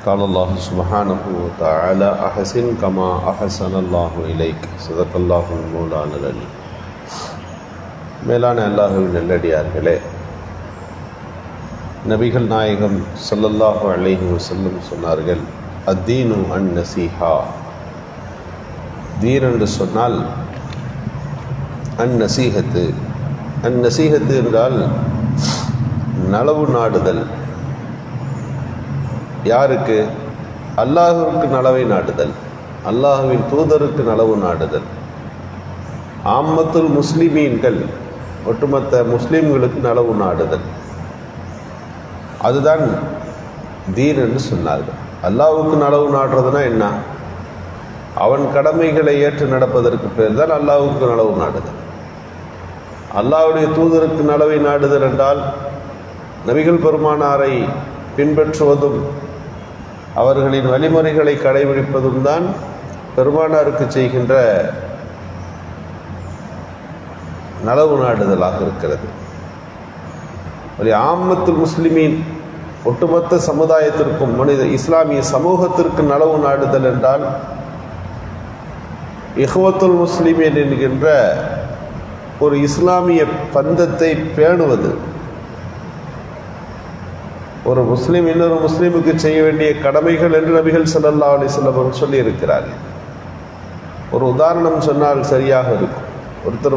قال الله سبحانه وتعالى أحسن كما أحسن الله إليك صدق الله المولانا العلي. மேலான அல்லாஹ்வின் நல்லடியார்களே, நபிகள் நாயகம் ஸல்லல்லாஹு அலைஹி வஸல்லம் சொன்னார்கள், அத்தீனு அன் நசீஹா. தீன் என்று சொன்னால் அன் நசீஹத்து. அன் நசீஹத்து என்றால் நலவு நாடுதல். யாருக்கு? அல்லாஹுவிற்கு நலவை நாடுதல், அல்லாஹுவின் தூதருக்கு நலவு நாடுதல். ஆம்மத்துல் முஸ்லிமீன்கள், ஒட்டுமொத்த முஸ்லீம்களுக்கு நலவு நாடுதல். அதுதான் தீன் என்று சொன்னார்கள். அல்லாஹுக்கு நலவு நாடுறதுனா என்ன? அவன் கடமைகளை ஏற்று நடப்பதற்கு பேர் தான் அல்லாஹுக்கு நலவு நாடுதல். அல்லாஹுடைய தூதருக்கு நலவை நாடுதல் என்றால் நபிகள் பெருமானாரை பின்பற்றுவதும் அவர்களின் வழிமுறைகளை கடைபிடிப்பதும் தான் பெருமானாருக்கு செய்கின்ற நலவு நாடுதலாக இருக்கிறது. ஒரு ஆம்மத்துல் முஸ்லிமீன், ஒட்டுமொத்த சமுதாயத்திற்கும், மனித இஸ்லாமிய சமூகத்திற்கு நலவு நாடுதல் என்றால் இஹ்வத்துல் முஸ்லிமீன் என்கின்ற ஒரு இஸ்லாமிய பந்தத்தை பேணுவது. ஒரு முஸ்லீம் இன்னொரு முஸ்லீமுக்கு செய்ய வேண்டிய கடமைகள் என்று நபிகள் ஸல்லல்லாஹு அலைஹி வஸல்லம் அவர்கள் சொல்லி இருக்கிறார்கள். ஒரு உதாரணம் சொன்னால் சரியாக இருக்கும். ஒருத்தர்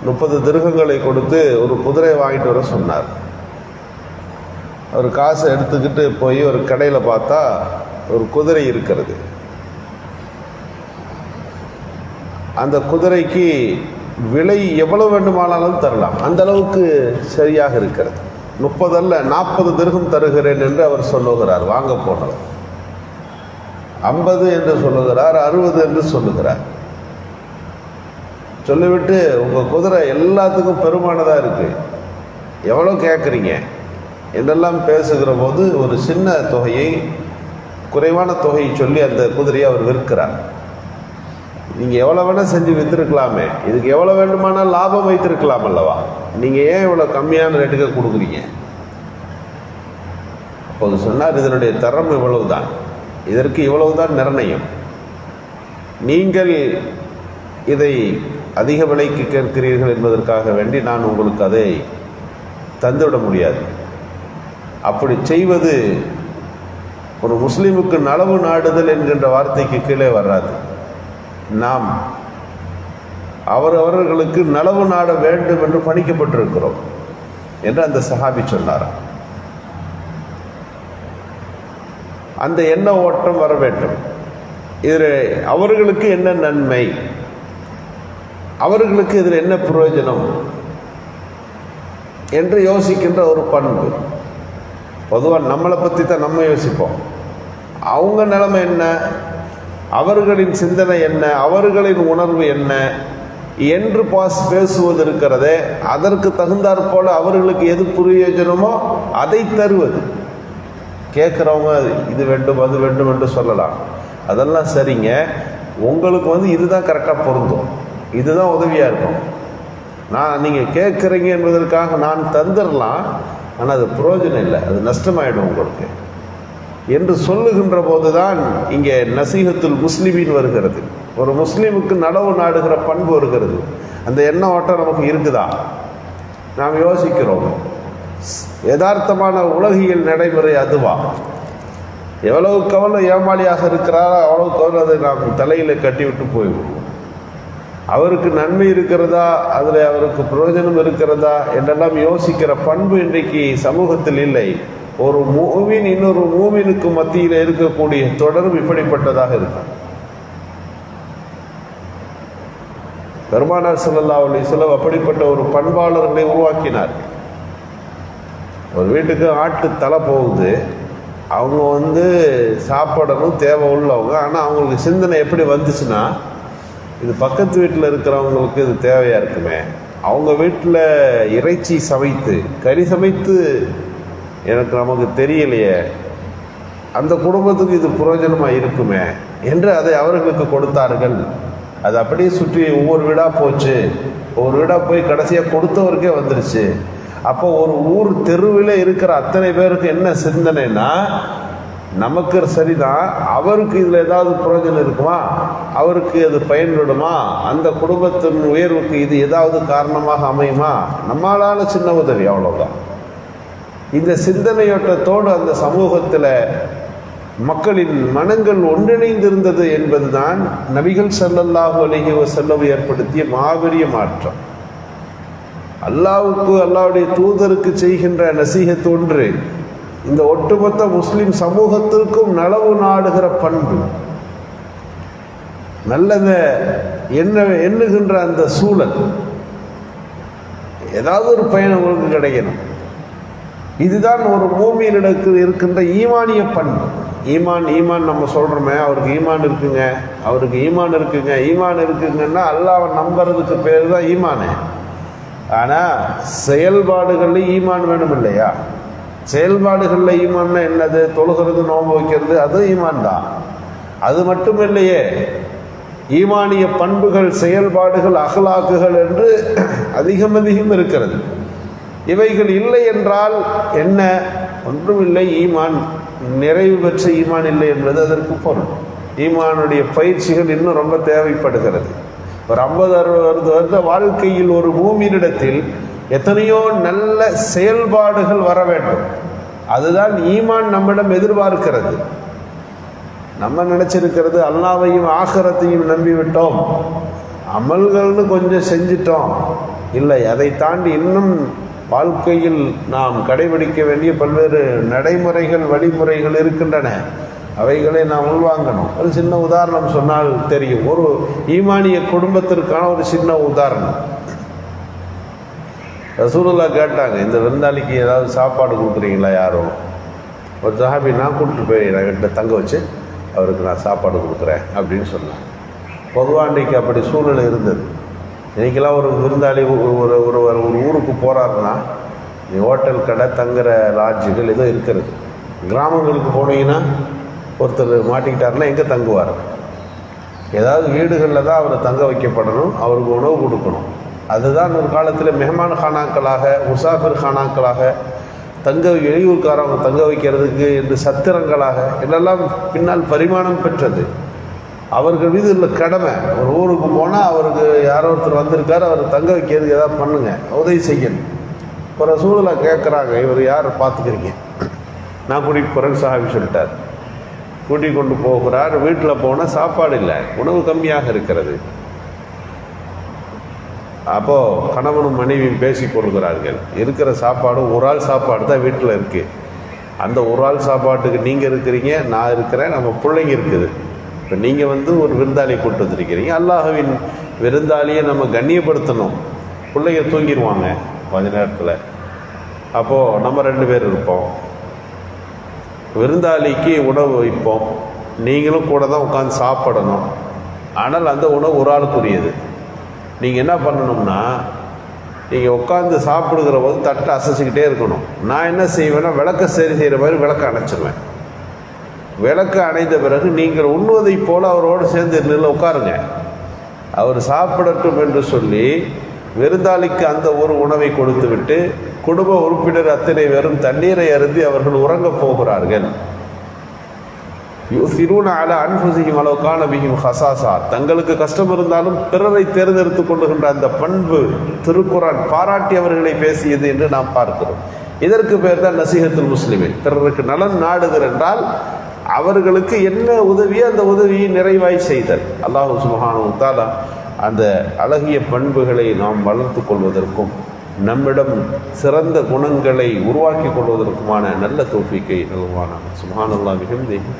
30 திர்ஹங்களை கொடுத்து ஒரு குதிரை வாங்கிட்டு வர சொன்னார். அவர் காசை எடுத்துக்கிட்டு போய் ஒரு கடையில் பார்த்தா ஒரு குதிரை இருக்கிறது. அந்த குதிரைக்கு விலை எவ்வளவு வேண்டுமானாலும் தரலாம், அந்த அளவுக்கு சரியாக இருக்கிறது. 30 அல்ல 40 திர்ஹம் தருகிறேன் என்று அவர் சொல்லுகிறார். வாங்க போனவர் 50 என்று சொல்லுகிறார், 60 என்று சொல்லுகிறார். சொல்லிவிட்டு, உங்கள் குதிரை எல்லாத்துக்கும் பெருமானதாக இருக்கு, எவ்வளோ கேட்குறீங்க என்றெல்லாம் பேசுகிற போது ஒரு சின்ன தொகையை, குறைவான தொகையை சொல்லி அந்த குதிரையை அவர் விற்கிறார். நீங்கள் எவ்வளோ வேணால் செஞ்சு விற்றுருக்கலாமே, இதுக்கு எவ்வளோ வேண்டுமானால் லாபம் வைத்திருக்கலாம் அல்லவா, நீங்கள் ஏன் இவ்வளோ கம்மியான ரேட்டுக்கு கொடுக்குறீங்க? அப்போது சொன்னார், இதனுடைய தரம் இவ்வளவுதான், இதற்கு இவ்வளவுதான் நிர்ணயம். நீங்கள் இதை அதிக விலைக்கு கேட்கிறீர்கள் என்பதற்காக வேண்டி நான் உங்களுக்கு அதை தந்துவிட முடியாது. அப்படி செய்வது ஒரு முஸ்லீமுக்கு நலவு நாடுதல் என்கின்ற வார்த்தைக்கு கீழே வராது. நாம் அவர்களுக்கு நலவு நாட வேண்டும் என்று பணிக்கப்பட்டிருக்கிறோம் என்று அந்த சஹாபி சொன்னார். அந்த எண்ண ஓட்டம் வர வேண்டும். இதில் அவர்களுக்கு என்ன நன்மை, அவர்களுக்கு இதில் என்ன பிரயோஜனம் என்று யோசிக்கின்ற ஒரு பண்பு. பொதுவாக நம்மளை பற்றி தான் நம்ம யோசிப்போம். அவங்க நிலைமை என்ன, அவர்களின் சிந்தனை என்ன, அவர்களின் உணர்வு என்ன என்று பேசுவது இருக்கிறதே, அதற்கு தகுந்தாற் போல அவர்களுக்கு எது பிரயோஜனமோ அதை தருவது. கேட்குறவங்க இது வேண்டும் அது வேண்டும் என்று சொல்லலாம், அதெல்லாம் சரிங்க, உங்களுக்கு இதுதான் கரெக்டாக பொருந்தும், இதுதான் உதவியாக இருக்கும், நீங்கள் கேட்குறீங்க என்பதற்காக நான் தந்துடலாம், ஆனால் அது பிரயோஜனம் இல்லை, அது நஷ்டமாயிடும் உங்களுக்கு என்று சொல்லுகின்ற போதுதான் இங்கே நசீஹத்துல் முஸ்லிமீன் வருகிறது. ஒரு முஸ்லீமுக்கு நலவு நாடுகிற பண்பு வருகிறது. அந்த எண்ண ஓட்டம் நமக்கு இருக்குதா? நாம் யோசிக்கிறோம். யதார்த்தமான உலகியல் நடைமுறை அதுவா? எவ்வளவுக்கு எவ்வளோ ஏமாளியாக இருக்கிறாரோ அவ்வளவுக்கு எவ்வளோ அதை நாம் தலையில் கட்டிவிட்டு போய்விடுவோம். அவருக்கு நன்மை இருக்கிறதா, அதில் அவருக்கு பிரயோஜனம் இருக்கிறதா என்றெல்லாம் யோசிக்கிற பண்பு இன்றைக்கு சமூகத்தில் இல்லை. ஒரு மூமின் இன்னொரு மூமினுக்கு மத்தியில் இருக்கக்கூடிய தொடர்பு இப்படிப்பட்டதாக இருக்கும். பெருமானார் ஸல்லல்லாஹு அலைஹி வஸல்லம் அப்படிப்பட்ட ஒரு பண்பாளர்களை உருவாக்கினார். ஒரு வீட்டுக்கு ஆட்டு தலை போகுது, அவங்க சாப்பிடணும் தேவை உள்ளவங்க, ஆனால் அவங்களுக்கு சிந்தனை எப்படி வந்துச்சுன்னா, இது பக்கத்து வீட்டில் இருக்கிறவங்களுக்கு இது தேவையாக இருக்குமே, அவங்க வீட்டில் இறைச்சி சமைத்து கறி சமைத்து நமக்கு தெரியலையே, அந்த குடும்பத்துக்கு இது பிரயோஜனமாக இருக்குமே என்று அதை அவர்களுக்கு கொடுத்தார்கள். அது அப்படியே சுற்றி ஒவ்வொரு வீடாக போச்சு, ஒவ்வொரு வீடாக போய் கடைசியாக கொடுத்தவருக்கே வந்துருச்சு. அப்போ ஒரு ஊர் தெருவில் இருக்கிற அத்தனை பேருக்கு என்ன சிந்தனைனா, நமக்கு சரிதான், அவருக்கு இதில் ஏதாவது பிரயோஜனம் இருக்குமா, அவருக்கு அது பயன்படுமா, அந்த குடும்பத்தின் உயர்வுக்கு இது ஏதாவது காரணமாக அமையுமா, நம்மளால சின்ன உதவி, அவ்வளோதான். இந்த சிந்தனையோட்டத்தோடு அந்த சமூகத்தில் மக்களின் மனங்கள் ஒன்றிணைந்திருந்தது என்பதுதான் நபிகள் ஸல்லல்லாஹு அலைஹி வஸல்லம் ஏற்படுத்திய மாபெரிய மாற்றம். அல்லாஹ்வுக்கு அல்லாஹ்வுடைய தூதருக்கு செய்கின்ற நசீஹத் ஒன்று, இந்த ஒட்டுமொத்த முஸ்லிம் சமூகத்திற்கும் நலவு நாடுகிற பண்பு, நல்லத எண்ணுகின்ற அந்த சூழல், ஏதாவது ஒரு பயன் உங்களுக்கு கிடைக்கணும். இதுதான் ஒரு மூமியினிடத்தில் இருக்கின்ற ஈமானிய பண்பு. ஈமான் நம்ம சொல்றோமே, அவருக்கு ஈமான் இருக்குங்க, அவருக்கு ஈமான் இருக்குங்க, ஈமான் இருக்குங்கன்னா அல்லாஹ்வை நம்புறதுக்கு பேர் தான் ஈமானு. ஆனா செயல்பாடுகள்ல ஈமான் வேணும் இல்லையா? செயல்பாடுகள்ல ஈமான்னா என்னது? தொழுகிறது, நோன்பு வைக்கிறது, அது ஈமான் தான். அது மட்டும் இல்லையே, ஈமானிய பண்புகள், செயல்பாடுகள், அகலாக்குகள் என்று அதிகம் இருக்கிறது. இவைகள் இல்லை என்றால் என்ன? ஒன்றும் இல்லை, ஈமான் நிறைவு பெற்ற ஈமான் இல்லை என்பது அதற்கு பொருள். ஈமானுடைய பயிற்சிகள் இன்னும் ரொம்ப தேவைப்படுகிறது. ஒரு 50-60 வருட வாழ்க்கையில் ஒரு மூமினிடத்தில் எத்தனையோ நல்ல செயல்பாடுகள் வர வேண்டும். அதுதான் ஈமான் நம்மிடம் எதிர்பார்க்கிறது. நம்ம நினைச்சிருக்கிறது அல்லாஹ்வையும் ஆகிரத்தையும் நம்பிவிட்டோம், அமல்கள்னு கொஞ்சம் செஞ்சிட்டோம். இல்லை, அதை தாண்டி இன்னும் வாழ்க்கையில் நாம் கடைபிடிக்க வேண்டிய பல்வேறு நடைமுறைகள், வழிமுறைகள் இருக்கின்றன. அவைகளை நாம் உள்வாங்கணும். ஒரு சின்ன உதாரணம் சொன்னால் தெரியும். ஒரு ஈமானிய குடும்பத்திற்கான ஒரு சின்ன உதாரணம். ரசூலுல்லாஹ் கேட்டாங்க, இந்த விருந்தாளிக்கு ஏதாவது சாப்பாடு கொடுக்குறீங்களா யாரும்? ஒரு சஹாபி, நான் கூப்பிட்டு போய் நான் வீட்டில் தங்க வச்சு அவருக்கு நான் சாப்பாடு கொடுக்குறேன் அப்படின்னு சொன்னேன். பொதுவாக அன்றைக்கு அப்படி சூழ்நிலை இருந்தது. இன்றைக்கெல்லாம் ஒரு விருந்தாளி ஒரு ஊருக்கு போகிறாருன்னா ஹோட்டல், கடை, தங்குற லாட்ஜுகள் ஏதோ இருக்கிறது. கிராமங்களுக்கு போனீங்கன்னா ஒருத்தர் மாட்டிக்கிட்டாருன்னா எங்கே தங்குவார்? ஏதாவது வீடுகளில் தான் அவரை தங்க வைக்கப்படணும், அவருக்கு உணவு கொடுக்கணும். அதுதான் ஒரு காலத்தில் மெஹமான் கானாக்களாக, முசாஃபிர் கானாக்களாக, வெளியூர்காரவங்க தங்க வைக்கிறதுக்கு என்று சத்திரங்களாக இதெல்லாம் பின்னால் பரிமாணம் பெற்றது. அவர்கள் மீது உள்ள கடமை. ஒரு ஊருக்கு போனால் அவருக்கு யாரோ ஒருத்தர் வந்திருக்காரு, அவர் தங்க வைக்கிறதுக்கு ஏதாவது பண்ணுங்க, உதவி செய்யணும். ஒரு சூழலை கேட்குறாங்க, இவர் யார் பார்த்துக்கிறீங்க? நான் கூட்டிகிட்டு போகிறேன்னு சஹாபி சொல்லிட்டார். கூட்டி கொண்டு போகிறார். வீட்டில் போனால் சாப்பாடு இல்லை, உணவு கம்மியாக இருக்கிறது. அப்போது கணவனும் மனைவியும் பேசி கொள்கிறார்கள். இருக்கிற சாப்பாடு ஒரு ஆள் சாப்பாடு தான் வீட்டில் இருக்குது. அந்த ஒரு ஆள் சாப்பாட்டுக்கு நீங்கள் இருக்கிறீங்க, நான் இருக்கிறேன், நம்ம பிள்ளைங்க இருக்குது. இப்போ நீங்கள் ஒரு விருந்தாளியை கூப்பிட்டு வந்துருக்கிறீங்க. அல்லாஹ்வின் விருந்தாளியை நம்ம கண்ணியப்படுத்தணும். பிள்ளைங்க தூங்கிடுவாங்க கொஞ்ச நேரத்தில். அப்போது நம்ம 2 பேர் இருப்போம். விருந்தாளிக்கு உணவு வைப்போம், நீங்களும் கூட தான் உட்காந்து சாப்பிடணும். ஆனால் அந்த உணவு ஒரு ஆளுக்குரியது. நீங்கள் என்ன பண்ணணும்னா, நீங்கள் உட்காந்து சாப்பிடுகிற போது தட்டை அசைச்சிக்கிட்டே இருக்கணும். நான் என்ன செய்வேன்னா, விளக்க சரி செய்கிற மாதிரி விளக்க அணைச்சிருவேன். விளக்கு அணைந்த பிறகு நீங்கள் உண்ணுவதை போல அவரோடு சேர்ந்து நின்று உட்காருங்க. அவர் சாப்பிடட்டும் என்று சொல்லி விருந்தாளிக்கு அந்த ஒரு உணவை கொடுத்து விட்டு குடும்ப உறுப்பினர் அத்தனை பேரும் தண்ணீரை அருந்தி அவர்கள் உறங்கப் போகிறார்கள். யுஸிரூன அலா அன்ஃபுஸிஹிம் வலவ் கான பிஹிம் ஹஸாஸா. தங்களுக்கு கஷ்டம் இருந்தாலும் பிறரை தேர்ந்தெடுத்து கொள்ளுகின்ற அந்த பண்பு திருக்குர்ஆன் பாராட்டி அவர்களை பேசியது என்று நாம் பார்க்கிறோம். இதற்கு பேர் தான் நசீஹத்துல் முஸ்லிமின். பிறருக்கு நலன் நாடுதல் என்றால் அவர்களுக்கு என்ன உதவியோ அந்த உதவியை நிறைவாய் செய்தல். அல்லாஹ் சுப்ஹானஹு வ தஆலா அந்த அழகிய பண்புகளை நாம் வளர்த்து கொள்வதற்கும் நம்மிடம் சிறந்த குணங்களை உருவாக்கி கொள்வதற்குமான நல்ல தௌஃபீக்கை நல்குவானாக. சுப்ஹானல்லாஹி வ பிஹம்திஹி.